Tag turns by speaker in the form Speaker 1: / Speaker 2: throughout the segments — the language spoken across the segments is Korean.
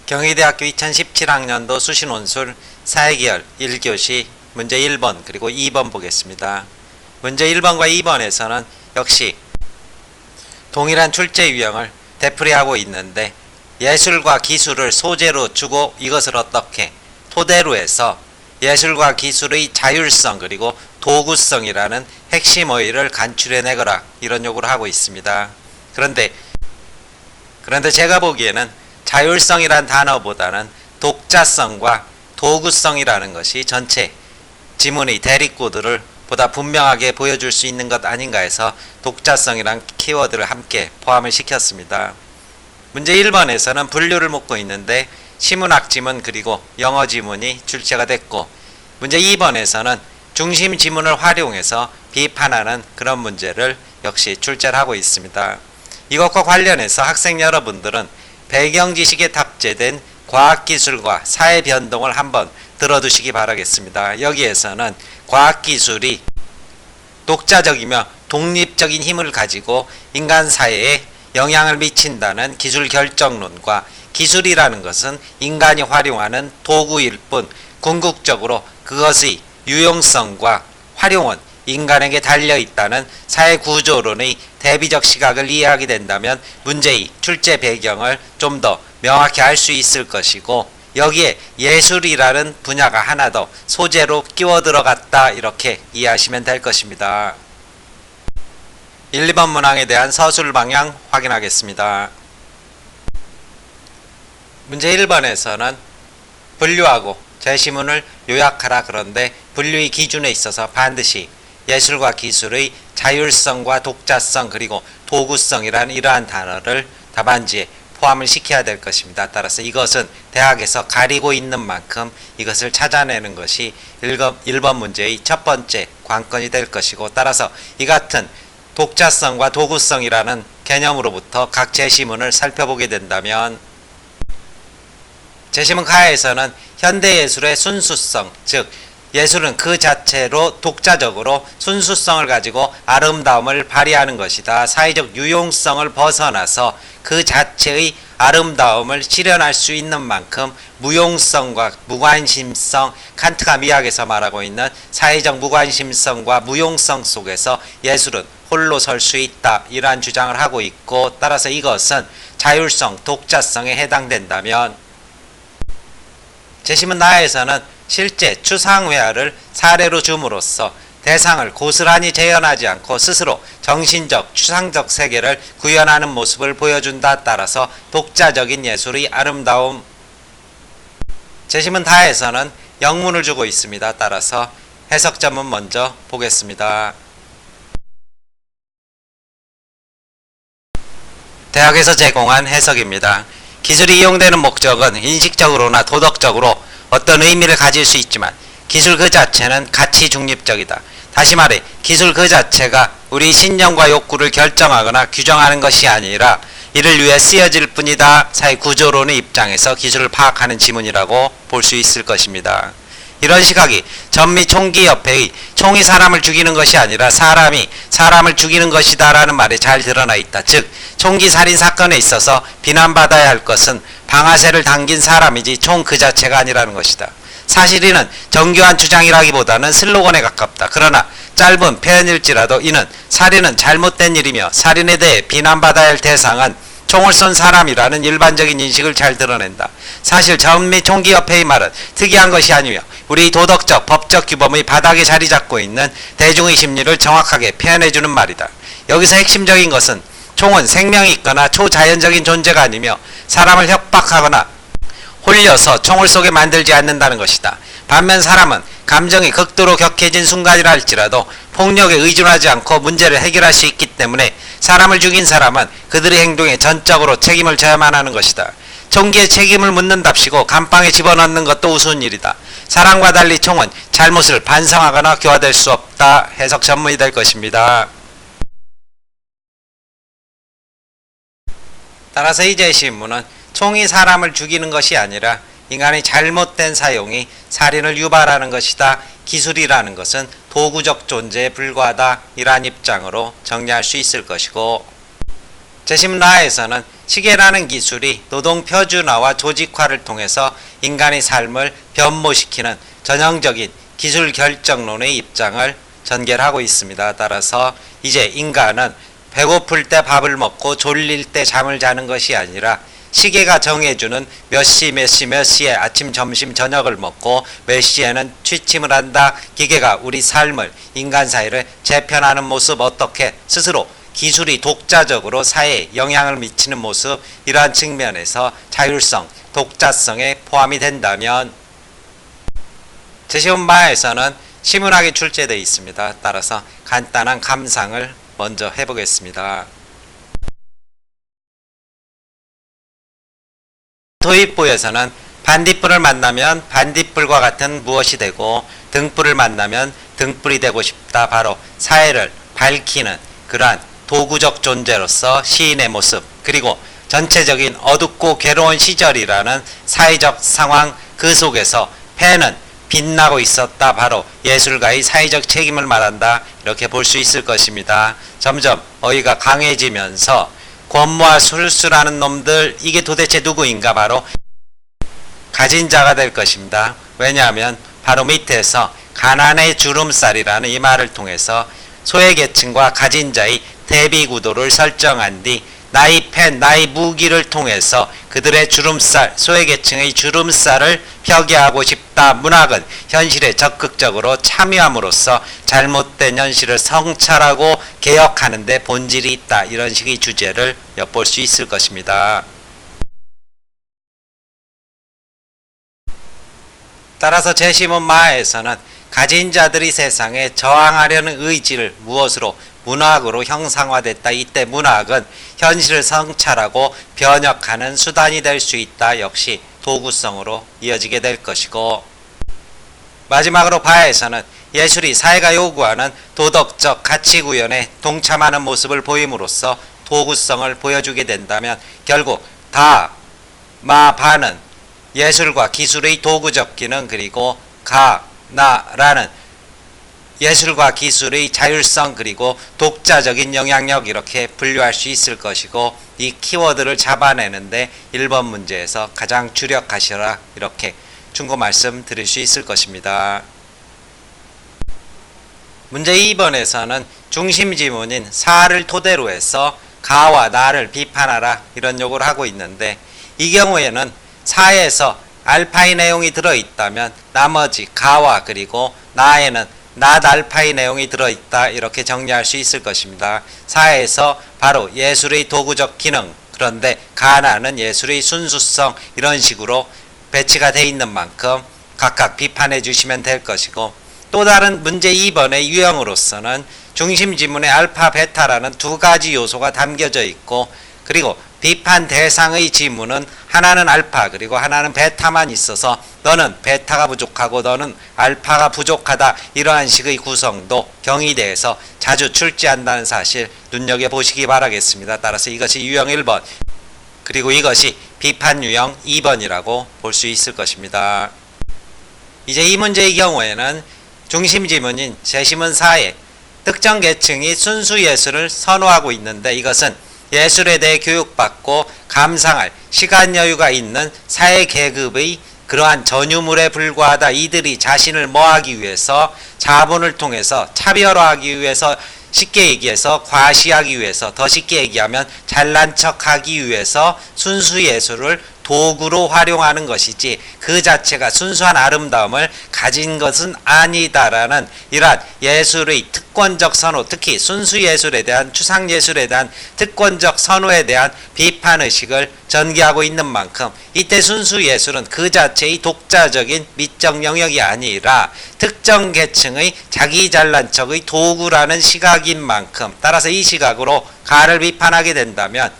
Speaker 1: 경희대학교 2017학년도 수시논술 사회계열 1교시 문제 1번 그리고 2번 보겠습니다. 문제 1번과 2번에서는 역시 동일한 출제 유형을 되풀이하고 있는데 예술과 기술을 소재로 주고 이것을 어떻게 토대로 해서 예술과 기술의 자율성 그리고 도구성이라는 핵심 어휘를 간추려내거라 이런 요구를 하고 있습니다. 그런데 제가 보기에는 자율성이란 단어보다는 독자성과 도구성이라는 것이 전체 지문의 대립구도를 보다 분명하게 보여줄 수 있는 것 아닌가 해서 독자성이란 키워드를 함께 포함을 시켰습니다. 문제 1번에서는 분류를 묻고 있는데 시문학 지문 그리고 영어 지문이 출제가 됐고, 문제 2번에서는 중심 지문을 활용해서 비판하는 그런 문제를 역시 출제를 하고 있습니다. 이것과 관련해서 학생 여러분들은 배경 지식에 탑재된 과학기술과 사회변동을 한번 들어두시기 바라겠습니다. 여기에서는 과학기술이 독자적이며 독립적인 힘을 가지고 인간 사회에 영향을 미친다는 기술 결정론과 기술이라는 것은 인간이 활용하는 도구일 뿐 궁극적으로 그것의 유용성과 활용은 인간에게 달려있다는 사회구조론의 대비적 시각을 이해하게 된다면 문제의 출제 배경을 좀 더 명확히 알 수 있을 것이고, 여기에 예술이라는 분야가 하나 더 소재로 끼워 들어갔다 이렇게 이해하시면 될 것입니다. 1, 2번 문항에 대한 서술 방향 확인하겠습니다. 문제 1번에서는 분류하고 제시문을 요약하라 그런데 분류의 기준에 있어서 반드시 예술과 기술의 자율성과 독자성 그리고 도구성이라는 이러한 단어를 답안지에 포함을 시켜야 될 것입니다. 따라서 이것은 대학에서 가리고 있는 만큼 이것을 찾아내는 것이 1번 문제의 첫 번째 관건이 될 것이고, 따라서 이 같은 독자성과 도구성이라는 개념으로부터 각 제시문을 살펴보게 된다면 제시문 가에서는 현대예술의 순수성, 즉 예술은 그 자체로 독자적으로 순수성을 가지고 아름다움을 발휘하는 것이다. 사회적 유용성을 벗어나서 그 자체의 아름다움을 실현할 수 있는 만큼 무용성과 무관심성, 칸트가 미학에서 말하고 있는 사회적 무관심성과 무용성 속에서 예술은 홀로 설 수 있다. 이러한 주장을 하고 있고, 따라서 이것은 자율성, 독자성에 해당된다면 제시문 나에서는 실제 추상회화를 사례로 줌으로써 대상을 고스란히 재현하지 않고 스스로 정신적, 추상적 세계를 구현하는 모습을 보여준다. 따라서 독자적인 예술의 아름다움. 제시문 다에서는 영문을 주고 있습니다. 따라서 해석점은 먼저 보겠습니다. 대학에서 제공한 해석입니다. 기술이 이용되는 목적은 인식적으로나 도덕적으로 어떤 의미를 가질 수 있지만 기술 그 자체는 가치 중립적이다. 다시 말해 기술 그 자체가 우리 신념과 욕구를 결정하거나 규정하는 것이 아니라 이를 위해 쓰여질 뿐이다. 사회구조론의 입장에서 기술을 파악하는 지문이라고 볼 수 있을 것입니다. 이런 시각이 전미총기협회의 총이 사람을 죽이는 것이 아니라 사람이 사람을 죽이는 것이다 라는 말에 잘 드러나 있다. 즉 총기 살인 사건에 있어서 비난받아야 할 것은 방아쇠를 당긴 사람이지 총 그 자체가 아니라는 것이다. 사실 이는 정교한 주장이라기보다는 슬로건에 가깝다. 그러나 짧은 표현일지라도 이는 살인은 잘못된 일이며 살인에 대해 비난받아야 할 대상은 총을 쏜 사람이라는 일반적인 인식을 잘 드러낸다. 사실 전미총기협회의 말은 특이한 것이 아니며 우리 도덕적, 법적 규범의 바닥에 자리 잡고 있는 대중의 심리를 정확하게 표현해주는 말이다. 여기서 핵심적인 것은 총은 생명이 있거나 초자연적인 존재가 아니며 사람을 협박하거나 홀려서 총을 쏘게 만들지 않는다는 것이다. 반면 사람은 감정이 극도로 격해진 순간이라 할지라도 폭력에 의존하지 않고 문제를 해결할 수 있기 때문에 사람을 죽인 사람은 그들의 행동에 전적으로 책임을 져야만 하는 것이다. 총기에 책임을 묻는답시고 감방에 집어넣는 것도 우스운 일이다. 사람과 달리 총은 잘못을 반성하거나 교화될 수 없다. 해석 전문이 될 것입니다. 따라서 이 제시문은 총이 사람을 죽이는 것이 아니라 인간의 잘못된 사용이 살인을 유발하는 것이다. 기술이라는 것은 도구적 존재에 불과하다. 이러한 입장으로 정리할 수 있을 것이고, 제시문화에서는 시계라는 기술이 노동 표준화와 조직화를 통해서 인간의 삶을 변모시키는 전형적인 기술 결정론의 입장을 전개하고 있습니다. 따라서 이제 인간은 배고플 때 밥을 먹고 졸릴 때 잠을 자는 것이 아니라 시계가 정해주는 몇 시 몇 시에 아침 점심 저녁을 먹고 몇 시에는 취침을 한다. 기계가 우리 삶을 인간 사회를 재편하는 모습, 어떻게 스스로 기술이 독자적으로 사회에 영향을 미치는 모습, 이러한 측면에서 자율성, 독자성에 포함이 된다면 제시문화에서는 시문학이 출제되어 있습니다. 따라서 간단한 감상을 먼저 해보겠습니다. 도입부에서는 반딧불을 만나면 반딧불과 같은 무엇이 되고 등불을 만나면 등불이 되고 싶다. 바로 사회를 밝히는 그러한 도구적 존재로서 시인의 모습, 그리고 전체적인 어둡고 괴로운 시절이라는 사회적 상황, 그 속에서 폐는 빛나고 있었다. 바로 예술가의 사회적 책임을 말한다. 이렇게 볼 수 있을 것입니다. 점점 어휘가 강해지면서 권모와 술수라는 놈들, 이게 도대체 누구인가? 바로 가진 자가 될 것입니다. 왜냐하면 바로 밑에서 가난의 주름살이라는 이 말을 통해서 소외계층과 가진 자의 대비구도를 설정한 뒤 나의 펜, 나의 무기를 통해서 그들의 주름살, 소외계층의 주름살을 펴게하고 싶다. 문학은 현실에 적극적으로 참여함으로써 잘못된 현실을 성찰하고 개혁하는 데 본질이 있다. 이런 식의 주제를 엿볼 수 있을 것입니다. 따라서 제시문마에서는 가진 자들이 세상에 저항하려는 의지를 무엇으로? 문학으로 형상화됐다. 이때 문학은 현실을 성찰하고 변혁하는 수단이 될 수 있다. 역시 도구성으로 이어지게 될 것이고, 마지막으로 바에서는 예술이 사회가 요구하는 도덕적 가치 구현에 동참하는 모습을 보임으로써 도구성을 보여주게 된다면 결국 다, 마, 바는 예술과 기술의 도구적 기능, 그리고 가, 나라는 예술과 기술의 자율성, 그리고 독자적인 영향력, 이렇게 분류할 수 있을 것이고, 이 키워드를 잡아내는데 1번 문제에서 가장 주력하시라, 이렇게 충고 말씀 드릴 수 있을 것입니다. 문제 2번에서는 중심 지문인 사를 토대로 해서 가와 나를 비판하라, 이런 요구를 하고 있는데, 이 경우에는 사에서 알파의 내용이 들어있다면 나머지 가와 그리고 나에는 낫 알파의 내용이 들어있다. 이렇게 정리할 수 있을 것입니다. 사에서 바로 예술의 도구적 기능, 그런데 가나는 예술의 순수성, 이런 식으로 배치가 되어 있는 만큼 각각 비판해 주시면 될 것이고, 또 다른 문제 2번의 유형으로서는 중심 지문에 알파, 베타라는 두 가지 요소가 담겨져 있고, 그리고 비판 대상의 지문은 하나는 알파 그리고 하나는 베타만 있어서 너는 베타가 부족하고 너는 알파가 부족하다, 이러한 식의 구성도 경희대에서 자주 출제한다는 사실 눈여겨보시기 바라겠습니다. 따라서 이것이 유형 1번, 그리고 이것이 비판 유형 2번이라고 볼 수 있을 것입니다. 이제 이 문제의 경우에는 중심 지문인 제시문 4에 특정 계층이 순수 예술을 선호하고 있는데, 이것은 예술에 대해 교육받고 감상할 시간 여유가 있는 사회 계급의 그러한 전유물에 불과하다. 이들이 자신을 뭐하기 위해서, 자본을 통해서 차별화하기 위해서, 쉽게 얘기해서 과시하기 위해서, 더 쉽게 얘기하면 잘난 척하기 위해서 순수 예술을 도구로 활용하는 것이지 그 자체가 순수한 아름다움을 가진 것은 아니다라는 이러한 예술의 특권적 선호, 특히 순수 예술에 대한, 추상 예술에 대한 특권적 선호에 대한 비판의식을 전개하고 있는 만큼 이때 순수 예술은 그 자체의 독자적인 미적 영역이 아니라 특정 계층의 자기 잘난 척의 도구라는 시각인 만큼, 따라서 이 시각으로 가를 비판하게 된다면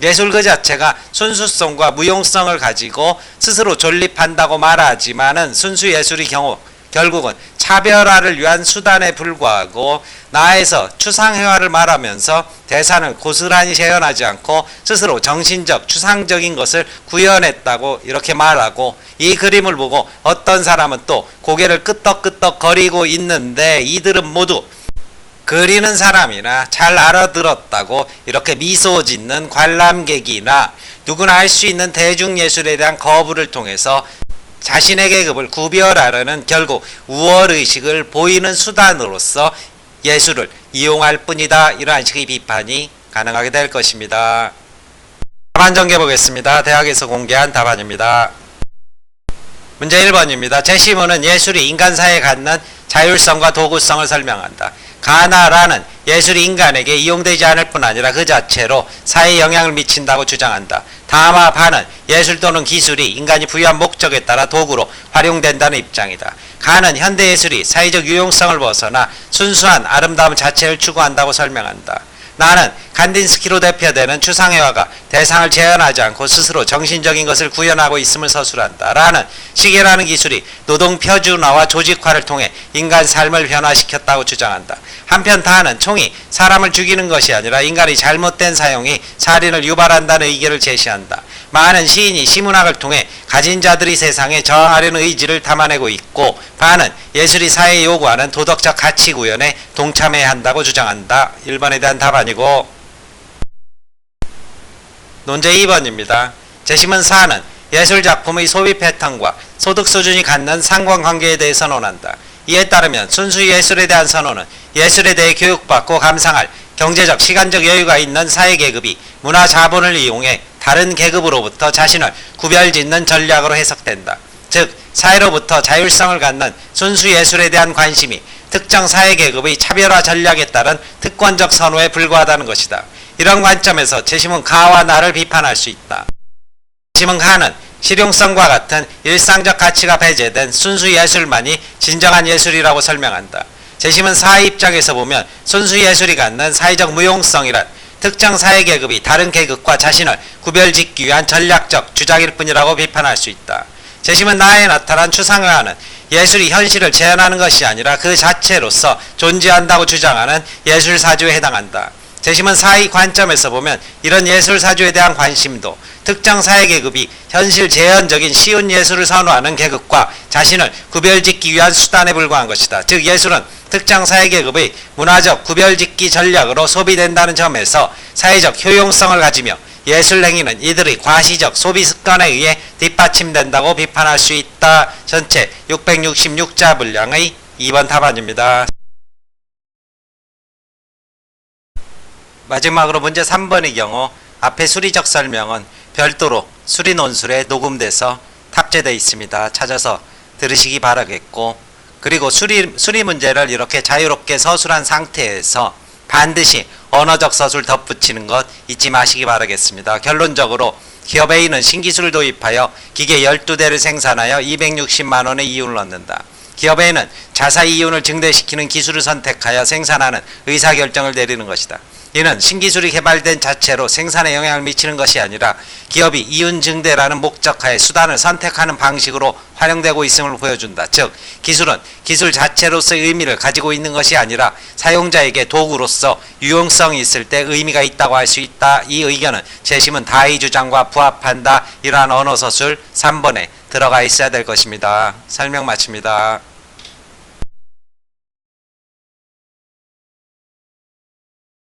Speaker 1: 예술 그 자체가 순수성과 무용성을 가지고 스스로 존립한다고 말하지만은 순수 예술의 경우 결국은 차별화를 위한 수단에 불과하고, 나에서 추상회화를 말하면서 대상을 고스란히 재현하지 않고 스스로 정신적 추상적인 것을 구현했다고 이렇게 말하고, 이 그림을 보고 어떤 사람은 또 고개를 끄덕끄덕 거리고 있는데, 이들은 모두 그리는 사람이나 잘 알아들었다고 이렇게 미소 짓는 관람객이나 누구나 할 수 있는 대중예술에 대한 거부를 통해서 자신의 계급을 구별하려는 결국 우월의식을 보이는 수단으로서 예술을 이용할 뿐이다. 이러한 식의 비판이 가능하게 될 것입니다. 답안 전개 보겠습니다. 대학에서 공개한 답안입니다. 문제 1번입니다. 제시문은 예술이 인간사회에 갖는 자율성과 도구성을 설명한다. 가나라는 예술이 인간에게 이용되지 않을 뿐 아니라 그 자체로 사회에 영향을 미친다고 주장한다. 다마바는 예술 또는 기술이 인간이 부여한 목적에 따라 도구로 활용된다는 입장이다. 가는 현대예술이 사회적 유용성을 벗어나 순수한 아름다움 자체를 추구한다고 설명한다. 나는 간딘스키로 대표되는 추상회화가 대상을 제한하지 않고 스스로 정신적인 것을 구현하고 있음을 서술한다. 라는 시계라는 기술이 노동 표준화와 조직화를 통해 인간 삶을 변화시켰다고 주장한다. 한편 다는 총이 사람을 죽이는 것이 아니라 인간의 잘못된 사용이 살인을 유발한다는 의견을 제시한다. 많은 시인이 시문학을 통해 가진 자들이 세상에 저항하려는 의지를 담아내고 있고, 바는 예술이 사회에 요구하는 도덕적 가치 구현에 동참해야 한다고 주장한다. 1번에 대한 답안이고, 논제 2번입니다. 제시문 4는 예술작품의 소비 패턴과 소득 수준이 갖는 상관관계에 대해 선언한다. 이에 따르면 순수 예술에 대한 선언은 예술에 대해 교육받고 감상할 경제적, 시간적 여유가 있는 사회계급이 문화 자본을 이용해 다른 계급으로부터 자신을 구별짓는 전략으로 해석된다. 즉, 사회로부터 자율성을 갖는 순수 예술에 대한 관심이 특정 사회계급의 차별화 전략에 따른 특권적 선호에 불과하다는 것이다. 이런 관점에서 제시문 가와 나를 비판할 수 있다. 제시문 가는 실용성과 같은 일상적 가치가 배제된 순수 예술만이 진정한 예술이라고 설명한다. 제시문 4의 입장에서 보면 순수 예술이 갖는 사회적 무용성이란 특정 사회계급이 다른 계급과 자신을 구별짓기 위한 전략적 주장일 뿐이라고 비판할 수 있다. 제시문 나에 나타난 추상화는 예술이 현실을 재현하는 것이 아니라 그 자체로서 존재한다고 주장하는 예술사주에 해당한다. 제시문 4의 관점에서 보면 이런 예술사주에 대한 관심도 특정 사회계급이 현실 재현적인 쉬운 예술을 선호하는 계급과 자신을 구별짓기 위한 수단에 불과한 것이다. 즉, 예술은 특정 사회계급의 문화적 구별짓기 전략으로 소비된다는 점에서 사회적 효용성을 가지며 예술 행위는 이들의 과시적 소비 습관에 의해 뒷받침된다고 비판할 수 있다. 전체 666자 분량의 2번 답안입니다. 마지막으로 문제 3번의 경우 앞에 수리적 설명은 별도로 수리 논술에 녹음돼서 탑재되어 있습니다. 찾아서 들으시기 바라겠고, 그리고 수리 문제를 이렇게 자유롭게 서술한 상태에서 반드시 언어적 서술 덧붙이는 것 잊지 마시기 바라겠습니다. 결론적으로 기업 A는 신기술을 도입하여 기계 12대를 생산하여 260만 원의 이윤을 얻는다. 기업 A는 자사 이윤을 증대시키는 기술을 선택하여 생산하는 의사결정을 내리는 것이다. 이는 신기술이 개발된 자체로 생산에 영향을 미치는 것이 아니라 기업이 이윤 증대라는 목적하에 수단을 선택하는 방식으로 활용되고 있음을 보여준다. 즉, 기술은 기술 자체로서의 의미를 가지고 있는 것이 아니라 사용자에게 도구로서 유용성이 있을 때 의미가 있다고 할 수 있다. 이 의견은 제시문 다의 주장과 부합한다. 이러한 언어서술 3번에 들어가 있어야 될 것입니다. 설명 마칩니다.